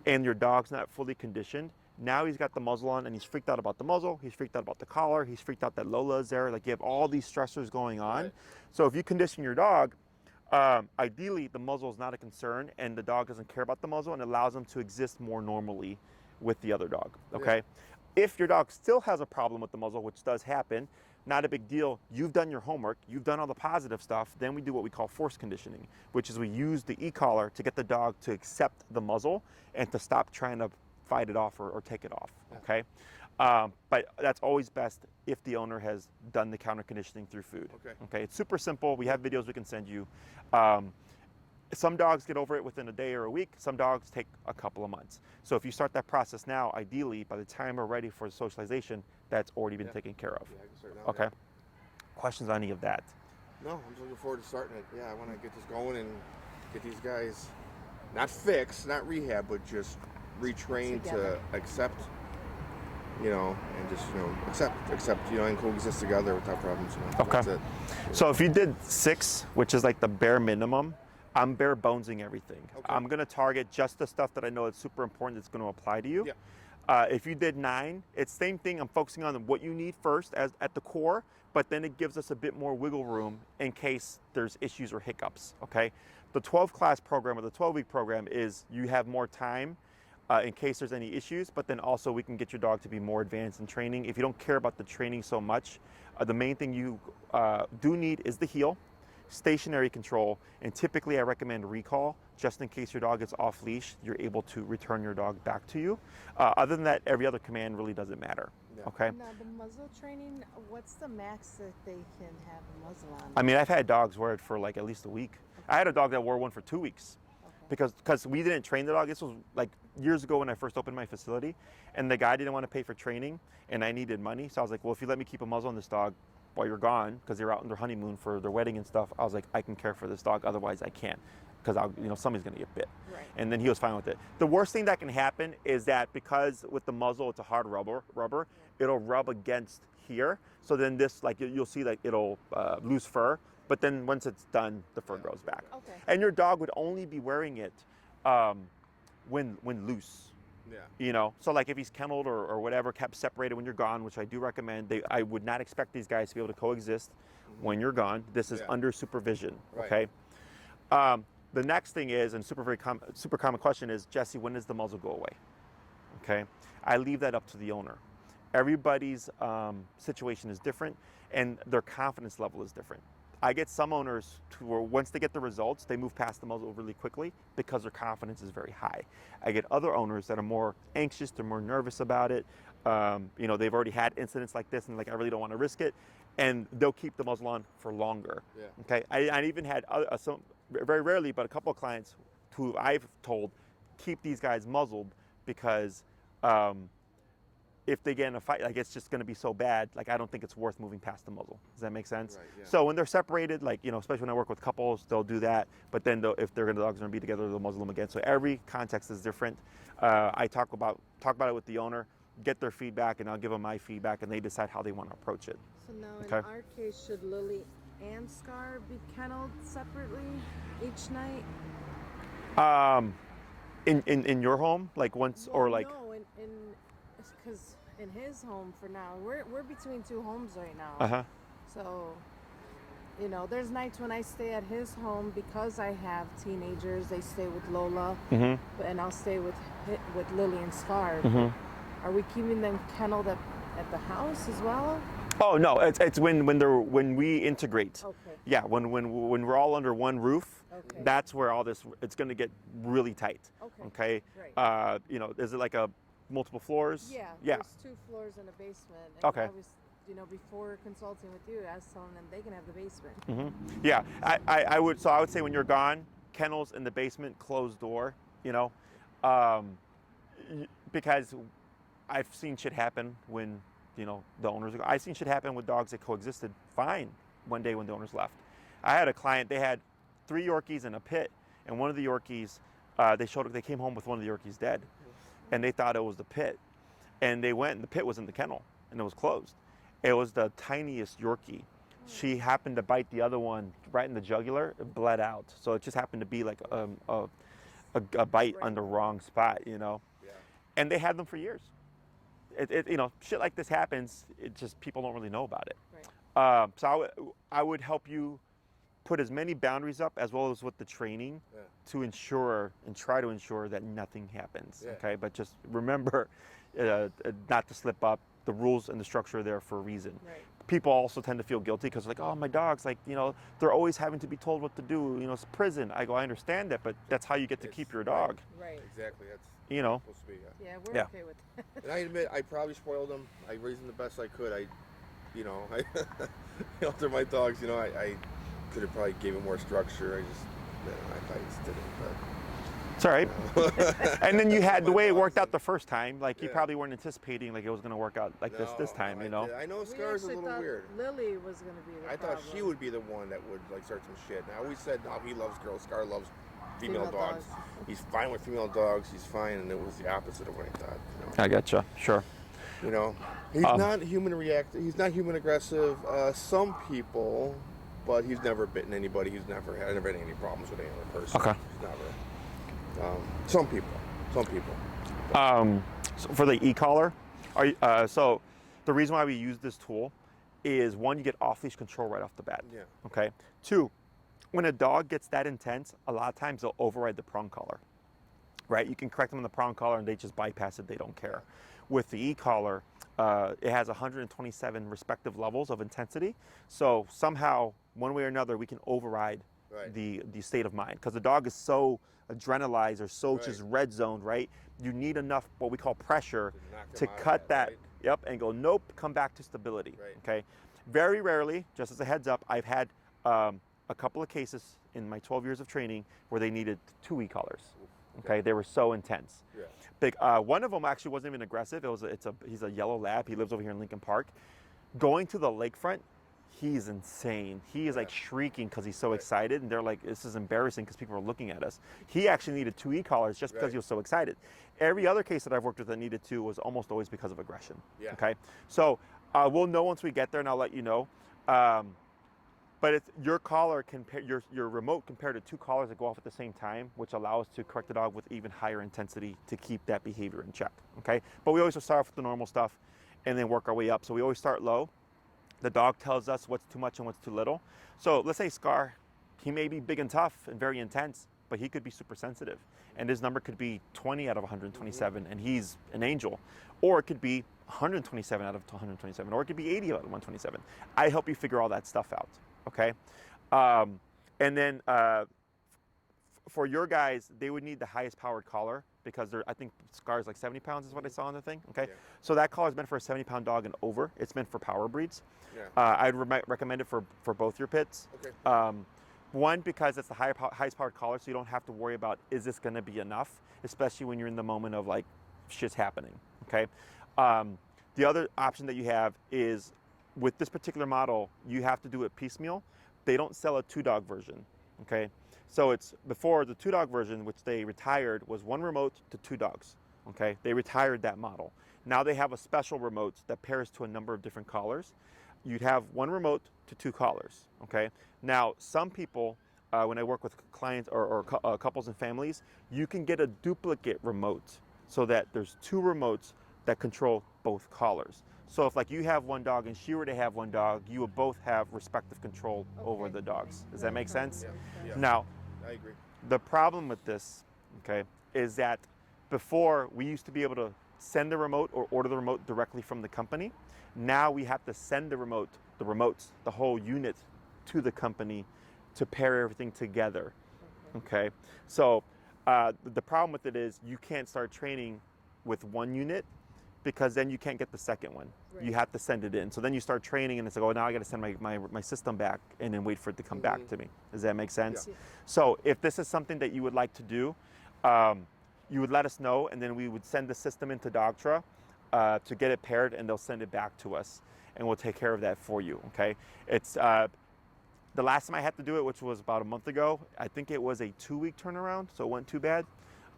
and your dog's not fully conditioned, now he's got the muzzle on and he's freaked out about the muzzle, he's freaked out about the collar, he's freaked out that Lola is there, like you have all these stressors going on. Right. So if you condition your dog, Ideally, the muzzle is not a concern and the dog doesn't care about the muzzle, and allows them to exist more normally with the other dog, okay? If your dog still has a problem with the muzzle, which does happen, not a big deal. You've done your homework, you've done all the positive stuff, then we do what we call force conditioning, which is we use the e-collar to get the dog to accept the muzzle and to stop trying to fight it off or take it off, okay? But that's always best if the owner has done the counter conditioning through food. Okay, it's super simple. We have videos we can send you. Some dogs get over it within a day or a week. Some dogs take a couple of months. So if you start that process now, ideally, by the time we're ready for socialization, that's already been taken care of. Yeah, I can start now. Okay. Questions on any of that? No, I'm just looking forward to starting it. Yeah, I want to get this going and get these guys not fixed, not rehab, but just retrained to accept, you know, and just, you know, accept, you know, and coexist together without problems. You know? Okay. That's it. So if you did 6, which is like the bare minimum, I'm bare bonesing everything. Okay. I'm gonna target just the stuff that I know is super important that's gonna apply to you. Yeah. If you did 9, it's same thing. I'm focusing on what you need first as at the core, but then it gives us a bit more wiggle room in case there's issues or hiccups, okay? The 12-class program or the 12-week program is you have more time in case there's any issues, but then also we can get your dog to be more advanced in training. If you don't care about the training so much, the main thing you do need is the heel, stationary control, and typically I recommend recall, just in case your dog gets off leash, you're able to return your dog back to you. Other than that, every other command really doesn't matter. Okay. Now the muzzle training, what's the max that they can have a muzzle on? I mean, I've had dogs wear it for like at least a week. I had a dog that wore one for 2 weeks. Because we didn't train the dog. This was like years ago when I first opened my facility, and the guy didn't want to pay for training, and I needed money. So I was like, well, if you let me keep a muzzle on this dog while you're gone, because they're out on their honeymoon for their wedding and stuff, I was like, I can care for this dog. Otherwise, I can't, because somebody's gonna get bit. Right. And then he was fine with it. The worst thing that can happen is that because with the muzzle, it's a hard rubber, it'll rub against here. So then this, like you'll see, like it'll lose fur. But then once it's done, the fur grows back. Okay. And your dog would only be wearing it when loose. Yeah. You know, so like if he's kenneled or whatever, kept separated when you're gone, which I do recommend. I would not expect these guys to be able to coexist when you're gone. This is under supervision. Right. Okay. The next thing is, and super common question is, Jesse, when does the muzzle go away? Okay. I leave that up to the owner. Everybody's situation is different, and their confidence level is different. I get some owners who are, once they get the results, they move past the muzzle really quickly because their confidence is very high. I get other owners that are more anxious, they're more nervous about it. You know, they've already had incidents like this and like, I really don't want to risk it. And they'll keep the muzzle on for longer. Yeah. Okay. I even had some, very rarely, but a couple of clients who I've told keep these guys muzzled because if they get in a fight, like it's just going to be so bad, like I don't think it's worth moving past the muzzle. Does that make sense? Right, yeah. So when they're separated, like, you know, especially when I work with couples, they'll do that. But then if the dogs are going to be together, they'll muzzle them again. So every context is different. I talk about it with the owner, get their feedback, and I'll give them my feedback, and they decide how they want to approach it. So now in our case, should Lily and Scar be kenneled separately each night? In your home, like once, or like? No, because in his home for now, we're between 2 homes right now. Uh-huh. So, you know, there's nights when I stay at his home because I have teenagers. They stay with Lola, and I'll stay with Lily and Scar. Are we keeping them kenneled at the house as well? Oh no, it's when we integrate. Okay. Yeah, when we're all under one roof, Okay. that's where all this, it's going to get really tight. Okay. Okay. Right. You know, is it like a multiple floors? Yeah. Yeah. There's 2 floors and a basement. And Okay. I was, you know, before consulting with you, I was telling them they can have the basement. Yeah. I would say when you're gone, kennels in the basement, closed door. You know, because I've seen shit happen when, you know, the owners. I've seen shit happen with dogs that coexisted fine one day when the owners left. I had a client. They had 3 Yorkies in a pit, and one of the Yorkies, they came home with one of the Yorkies dead, and they thought it was the pit, and they went, and the pit was in the kennel, and it was closed. It was the tiniest Yorkie. She happened to bite the other one right in the jugular. It bled out. So it just happened to be like a bite on the wrong spot, you know. Yeah. And they had them for years. You know, shit like this happens. It just, people don't really know about it. Right. So I would help you put as many boundaries up as well as with the training to ensure and try to ensure that nothing happens. Okay, but just remember not to slip up. The rules and the structure are there for a reason. Right. People also tend to feel guilty because like, oh, my dog's like, they're always having to be told what to do. It's prison. I go, I understand that, but that's how you get to keep your dog. Right. Exactly. That's supposed to be. Yeah, we're okay with that. And I admit, I probably spoiled them. I raised them the best I could. They're my dogs. I could have probably gave them more structure. I just didn't. But it's all right. And then you had the way it worked out the first time. Like you probably weren't anticipating like it was going to work out like this time. I know Scar's a little weird. Lily was going to be the I problem. thought she would be the one that would like start some shit. Now we said no, he loves girls. Scar loves female dogs. He's fine with female dogs. He's fine, and it was the opposite of what I thought. I gotcha. Sure. He's not human reactive. He's not human aggressive. Some people, but he's never bitten anybody. I've never had any problems with any other person. Okay. He's never. Some people. So for the e-collar, so the reason why we use this tool is one, you get off-leash control right off the bat. Yeah. Okay. Two, when a dog gets that intense, a lot of times they'll override the prong collar. Right? You can correct them on the prong collar and they just bypass it. They don't care. With the e-collar, it has 127 respective levels of intensity. So somehow, one way or another, we can override the state of mind because the dog is so adrenalized or so just red zoned, right? You need enough what we call pressure to cut that, and go, nope, come back to stability. Okay. Very rarely, just as a heads up, I've had a couple of cases in my 12 years of training where they needed 2 e-collars. Okay, they were so intense. Big. One of them actually wasn't even aggressive. He's a yellow lab. He lives over here in Lincoln Park. Going to the lakefront, he's insane. He is like shrieking because he's so excited, and they're like, "This is embarrassing" because people are looking at us. He actually needed 2 e-collars just because he was so excited. Every other case that I've worked with that needed 2 was almost always because of aggression. Okay, so we'll know once we get there, and I'll let you know. But it's your collar your remote compared to 2 collars that go off at the same time, which allows to correct the dog with even higher intensity to keep that behavior in check. Okay, but we always start off with the normal stuff, and then work our way up. So we always start low. The dog tells us what's too much and what's too little. So let's say Scar, he may be big and tough and very intense, but he could be super sensitive, and his number could be 20 out of 127, and he's an angel, or it could be 127 out of 127, or it could be 80 out of 127. I help you figure all that stuff out. Okay, and then for your guys, they would need the highest powered collar because I think Scar's like 70 pounds is what I saw on the thing. Okay, so that collar is meant for a 70-pound dog and over. It's meant for power breeds. I'd recommend it for both your pits. Okay. One, because it's the highest powered collar, so you don't have to worry about is this going to be enough, especially when you're in the moment of like shit's happening. Okay, the other option that you have is, with this particular model, you have to do it piecemeal. They don't sell a 2-dog version, okay? So it's before the 2-dog version, which they retired, was 1 remote to 2 dogs, okay? They retired that model. Now they have a special remote that pairs to a number of different collars. You'd have 1 remote to 2 collars, okay? Now, some people, when I work with clients or couples and families, you can get a duplicate remote so that there's 2 remotes that control both collars. So if like you have 1 dog and she were to have 1 dog, you would both have respective control over the dogs. Does that make sense? Yeah. Now, I agree. the problem with this, okay, is that before we used to be able to send the remote or order the remote directly from the company. Now we have to send the remotes, the whole unit to the company to pair everything together. Okay. So the problem with it is you can't start training with 1 unit because then you can't get the second one. Right. You have to send it in. So then you start training and it's like, oh, now I got to send my system back and then wait for it to come back to me. Does that make sense? Yeah. So if this is something that you would like to do, you would let us know, and then we would send the system into Dogtra to get it paired, and they'll send it back to us, and we'll take care of that for you, okay? It's the last time I had to do it, which was about a month ago, I think it was a 2-week turnaround, so it wasn't too bad,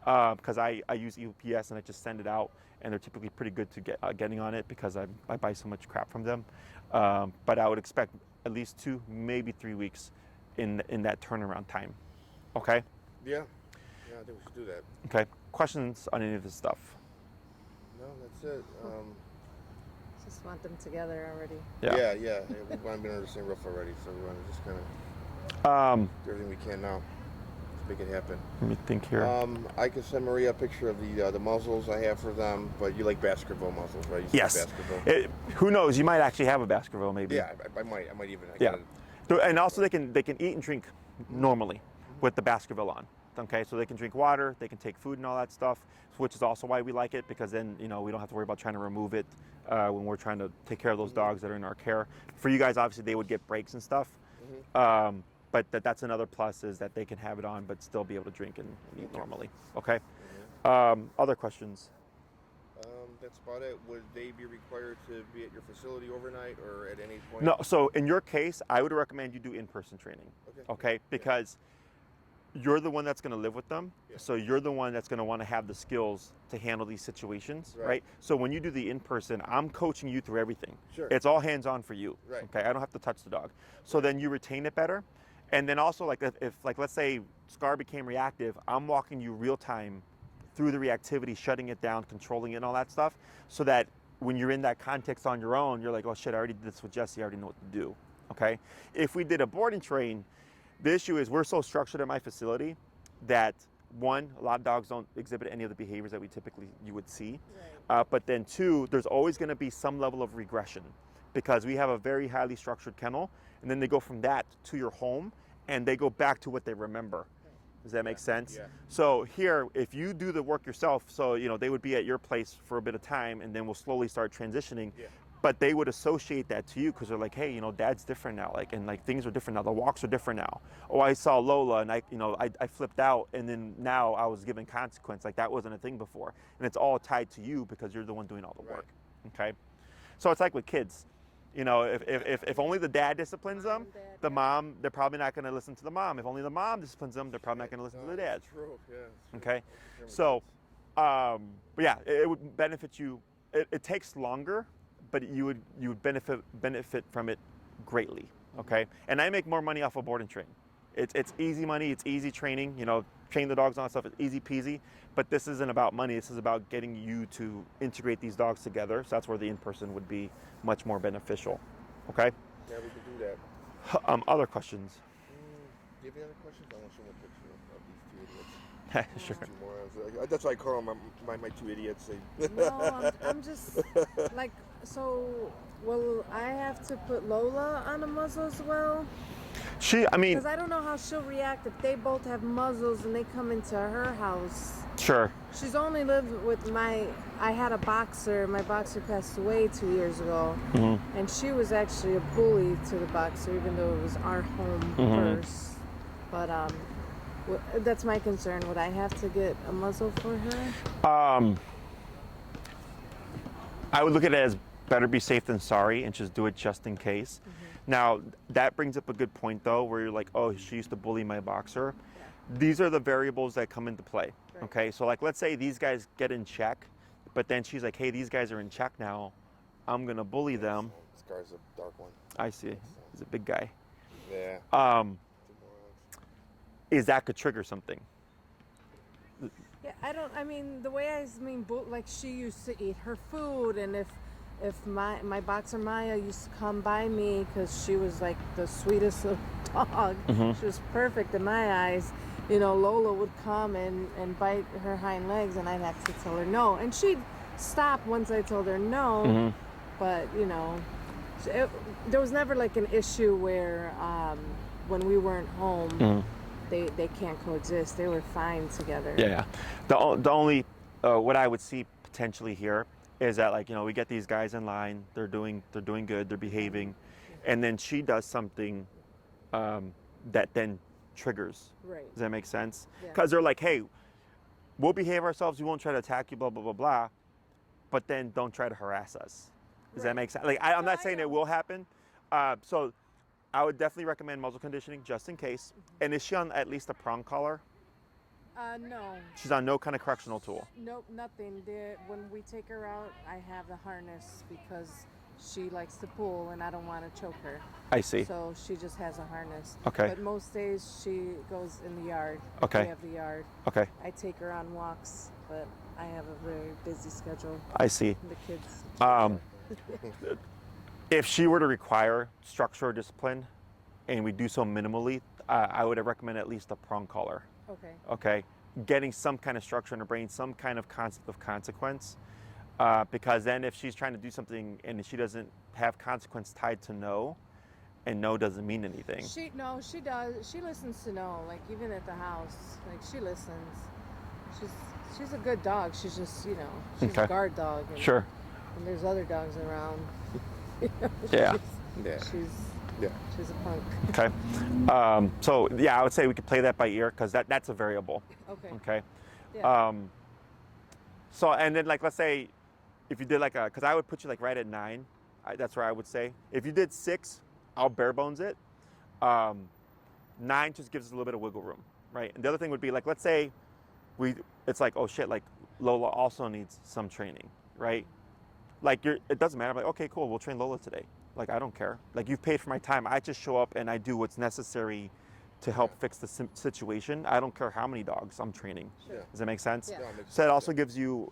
because I use UPS and I just send it out, and they're typically pretty good to getting on it because I buy so much crap from them. But I would expect at least 2, maybe 3 weeks in that turnaround time. Okay? Yeah. Yeah, I think we should do that. Okay. Questions on any of this stuff? No, that's it. Just want them together already. Yeah. We want to be under the same roof already, so we want to just kind of Everything we can now to make it happen. Let me think here. I can send Maria a picture of the muzzles I have for them, but you like Baskerville muzzles, right? You Yes. Baskerville. Who knows? You might actually have a Baskerville, maybe. Yeah, I might even. Yeah. And also they can eat and drink normally with the Baskerville on. Okay, so they can drink water, they can take food and all that stuff, which is also why we like it, because then we don't have to worry about trying to remove it when we're trying to take care of those dogs that are in our care. For you guys, obviously they would get breaks and stuff, but that's another plus, is that they can have it on but still be able to drink and eat normally. Okay. Other questions? That's about it. Would they be required to be at your facility overnight or at any point? No. So in your case, I would recommend you do in-person training. Okay, because you're the one that's going to live with them, so you're the one that's going to want to have the skills to handle these situations, right? So when you do the in-person, I'm coaching you through everything. Sure. It's all hands-on for you. Right. Okay, I don't have to touch the dog. So then you retain it better. And then also, like, if like, let's say Scar became reactive, I'm walking you real time through the reactivity, shutting it down, controlling it and all that stuff, so that when you're in that context on your own, you're like, oh shit, I already did this with Jesse, I already know what to do. Okay. If we did a board and train, the issue is we're so structured at my facility that, one, a lot of dogs don't exhibit any of the behaviors that you would see. Right. But then two, there's always going to be some level of regression, because we have a very highly structured kennel, and then they go from that to your home and they go back to what they remember. Does that make sense? Yeah. So here, if you do the work yourself, so they would be at your place for a bit of time, and then we'll slowly start transitioning. Yeah. But they would associate that to you, because they're like, hey, Dad's different now, and things are different now. The walks are different now. Oh, I saw Lola and I flipped out, and then now I was given consequence. Like, that wasn't a thing before. And it's all tied to you, because you're the one doing all the work. Okay. So it's like with kids. If only the dad disciplines them, the mom, they're probably not going to listen to the mom. If only the mom disciplines them, they're probably not going to listen to the dad. True. Yeah. Okay. So, but yeah, it would benefit you. It takes longer, but you would benefit from it greatly. Okay. And I make more money off of board and train. It's easy money. It's easy training. Train the dogs on stuff. It's easy peasy. But this isn't about money. This is about getting you to integrate these dogs together. So that's where the in-person would be much more beneficial. Okay. Yeah, we can do that. Other questions? Do you have any other questions? I want to show a picture of these two idiots. Sure. Two morons. That's why I call them my two idiots. No, I'm just like, so will I have to put Lola on a muzzle as well? Because I don't know how she'll react if they both have muzzles and they come into her house. Sure. She's only lived with I had a boxer. My boxer passed away 2 years ago. Mm-hmm. And she was actually a bully to the boxer, even though it was our home first. But that's my concern. Would I have to get a muzzle for her? I would look at it as better be safe than sorry, and just do it just in case. Mm-hmm. Now, that brings up a good point, though, where you're like, oh, she used to bully my boxer. Yeah. These are the variables that come into play. Right. Okay, so like, let's say these guys get in check, but then she's like, hey, these guys are in check now. I'm going to bully them. This guy's a dark one. I see. He's a big guy. Yeah. Is that could trigger something? Yeah, the way like, she used to eat her food, and if my boxer Maya used to come by me, because she was like the sweetest little dog. Mm-hmm. She was perfect in my eyes. Lola would come and bite her hind legs, and I'd have to tell her no. And she'd stop once I told her no. Mm-hmm. But, there was never like an issue where when we weren't home, mm-hmm. they can't coexist. They were fine together. Yeah. The only, what I would see potentially here is that, like, we get these guys in line, they're doing good, they're behaving, and then she does something that then triggers. Right. Does that make sense? Because they're like, hey, we'll behave ourselves, we won't try to attack you, blah, blah, blah, blah, but then don't try to harass us. Does that make sense? Like, I'm not saying it will happen. So I would definitely recommend muzzle conditioning just in case. Mm-hmm. And is she on at least a prong collar? No. She's on no kind of correctional tool? Nope, nothing. When we take her out, I have the harness because she likes to pull and I don't want to choke her. I see. So she just has a harness. Okay. But most days she goes in the yard. Okay. We have the yard. Okay. I take her on walks, but I have a very busy schedule. I see. The kids. If she were to require structure or discipline, and we do so minimally, I would recommend at least a prong collar. Okay. Okay, getting some kind of structure in her brain, some kind of concept of consequence, because then if she's trying to do something and she doesn't have consequence tied to no, and no doesn't mean anything. She does. She listens to no. Like even at the house, like she listens. She's a good dog. She's just she's Okay. a guard dog. And, Sure. And there's other dogs around. Yeah. She's a punk. Okay. So yeah, I would say we could play that by ear because that's a variable. Okay. Okay. Yeah. So and then like let's say if you did like because I would put you like right at 9. That's where I would say. If you did 6, I'll bare bones it. 9 just gives us a little bit of wiggle room, right? And the other thing would be like let's say it's like, oh shit, like Lola also needs some training, right? Like it doesn't matter. I'm like, okay, cool, we'll train Lola today. Like I don't care. Like you've paid for my time. I just show up and I do what's necessary to help fix the situation. I don't care how many dogs I'm training. Sure. Does that make sense? Yeah. So it also gives you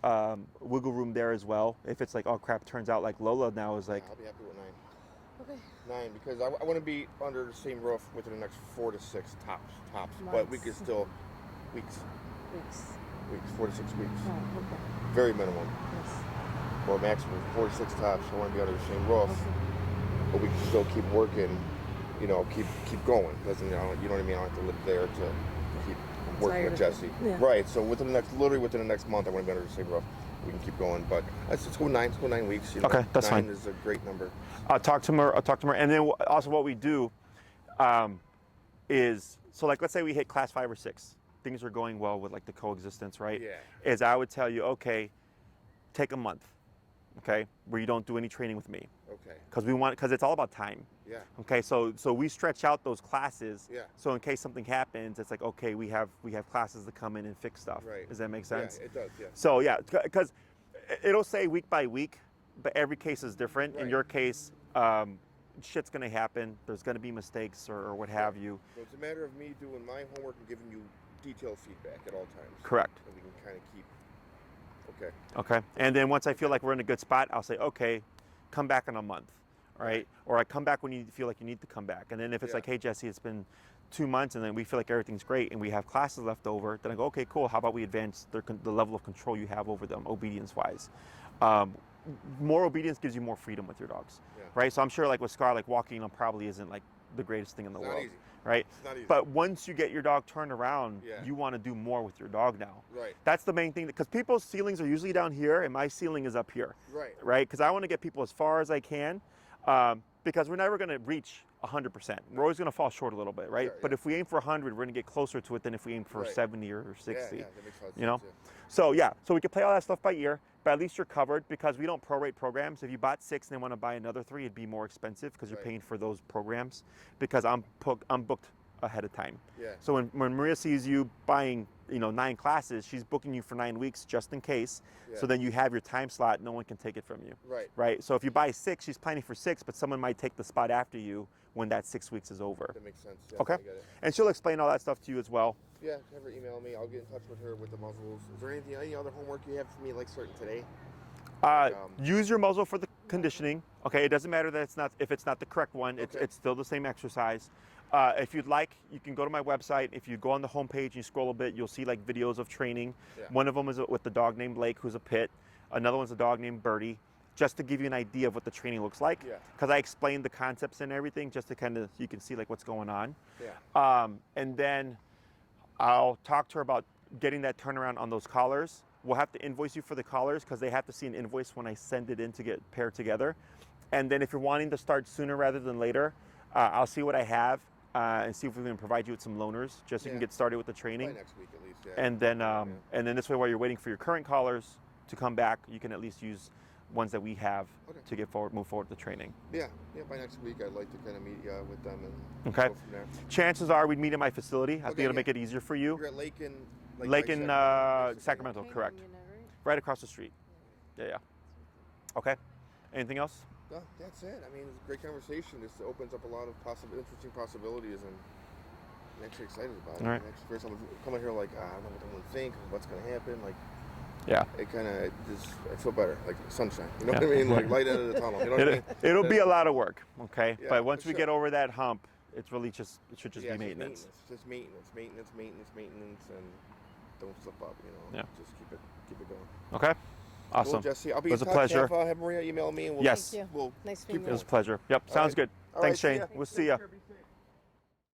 wiggle room there as well. If it's like, oh crap, turns out like Lola now is like. I'll be happy with 9. Okay. 9 because I want to be under the same roof within the next 4 to 6 tops. But Months. we could still weeks, Weeks. 4 to 6 weeks, Oh, okay. very minimum, Yes. or maximum 4 to 6 tops. I want to be under the same roof, but we can still keep working. Keep going. Doesn't you know what I mean? I don't have to live there to keep working tired with of it. Jesse. Yeah. Right. So within the next month, I want to be under the same roof. We can keep going, but let's go 9. Let's go 9 weeks. Okay, that's 9 fine. is a great number. I'll talk to her, and then also what we do is so like let's say we hit class 5 or 6, things are going well with like the coexistence, right? Yeah. Is I would tell you, okay, take a month, okay, where you don't do any training with me, Okay. because it's all about time. Yeah. Okay, so we stretch out those classes. Yeah. So in case something happens, it's like okay, we have classes to come in and fix stuff. Right. Does that make sense? Yeah, it does. Yeah. So yeah, because it'll say week by week, but every case is different. In Right. your case, shit's gonna happen. There's gonna be mistakes or what have you. So it's a matter of me doing my homework and giving you detailed feedback at all times. Correct. And we can kind of keep. Okay. Okay. And then once I feel like we're in a good spot, I'll say, okay, come back in a month, right? Or I come back when you feel like you need to come back. And then if it's Yeah. like, hey Jesse, it's been 2 months, and then we feel like everything's great, and we have classes left over, then I go, okay, cool. How about we advance the level of control you have over them, obedience-wise? More obedience gives you more freedom with your dogs, Yeah. right? So I'm sure like with Scar, like walking them probably isn't like the greatest thing in the It's not world, easy. right? It's not easy. But once you get your dog turned around, Yeah. you want to do more with your dog now. Right. That's the main thing, because people's ceilings are usually down here, and my ceiling is up here, Right. right? Because I want to get people as far as I can, because we're never going to reach 100%. We're always going to fall short a little bit, right? Sure, But yeah. if we aim for 100, we're going to get closer to it than if we aim for Right. 70 or 60. Yeah, that makes a lot of You know? sense, yeah. So yeah, so we can play all that stuff by ear, but at least you're covered because we don't prorate programs. If you bought 6 and then want to buy another 3, it'd be more expensive because you're Right. paying for those programs because I'm booked ahead of time. Yeah. So when Maria sees you buying 9 classes, she's booking you for 9 weeks just in case. Yeah. So then you have your time slot. No one can take it from you. Right. Right. So if you buy 6, she's planning for 6, but someone might take the spot after you when that 6 weeks is over. That makes sense. Yeah, Okay. I get it. And she'll explain all that stuff to you as well. Yeah, have her email me. I'll get in touch with her with the muzzles. Is there any other homework you have for me, like starting today? Use your muzzle for the conditioning. Okay, it doesn't matter that if it's not the correct one. Okay. It's still the same exercise. If you'd like, you can go to my website. If you go on the homepage and you scroll a bit, you'll see like videos of training. Yeah. One of them is with the dog named Blake, who's a pit. Another one's a dog named Birdie, just to give you an idea of what the training looks like. Yeah. Because I explained the concepts and everything, just to kind of you can see like what's going on. Yeah. And then I'll talk to her about getting that turnaround on those collars. We'll have to invoice you for the collars because they have to see an invoice when I send it in to get paired together. And then if you're wanting to start sooner rather than later, I'll see what I have and see if we can provide you with some loaners just so you can Yeah. get started with the training. By next week at least. Yeah. And then this way, while you're waiting for your current collars to come back, you can at least use ones that we have Okay. to move forward with the training. Yeah. By next week, I'd like to kind of meet with them and Okay. go from there. Chances are we'd meet at my facility. I think Okay, it'll yeah. make it easier for you. You're at Lake in Lake in Sacramento. Sacramento, Canaan correct. Unit, right? Right across the street. Yeah. Okay. Anything else? No, that's it. I mean, it's a great conversation. This opens up a lot of interesting possibilities, and I'm actually excited about it. All right. Actually, first time I'm coming here like, I don't know what I'm going to think, what's going to happen. Like, Yeah. it kind of just, I feel better, like sunshine. You know Yeah. what I mean? Like light out of the tunnel. You know what I mean? It'll be a lot of work, okay? Yeah, But once for we sure. get over that hump, It's really just, it should just Yeah, be it's maintenance. Just maintenance, and don't slip up. Yeah. Just keep it going. Okay. Awesome. Cool, Jesse. I'll be It was in a touch. pleasure. Have Maria email me. And we'll, Yes. Thank you. We'll Nice keep meeting It was you. a pleasure. Yep. All Sounds right. good. All Thanks, right, see Shane. ya. We'll see ya. Kirby.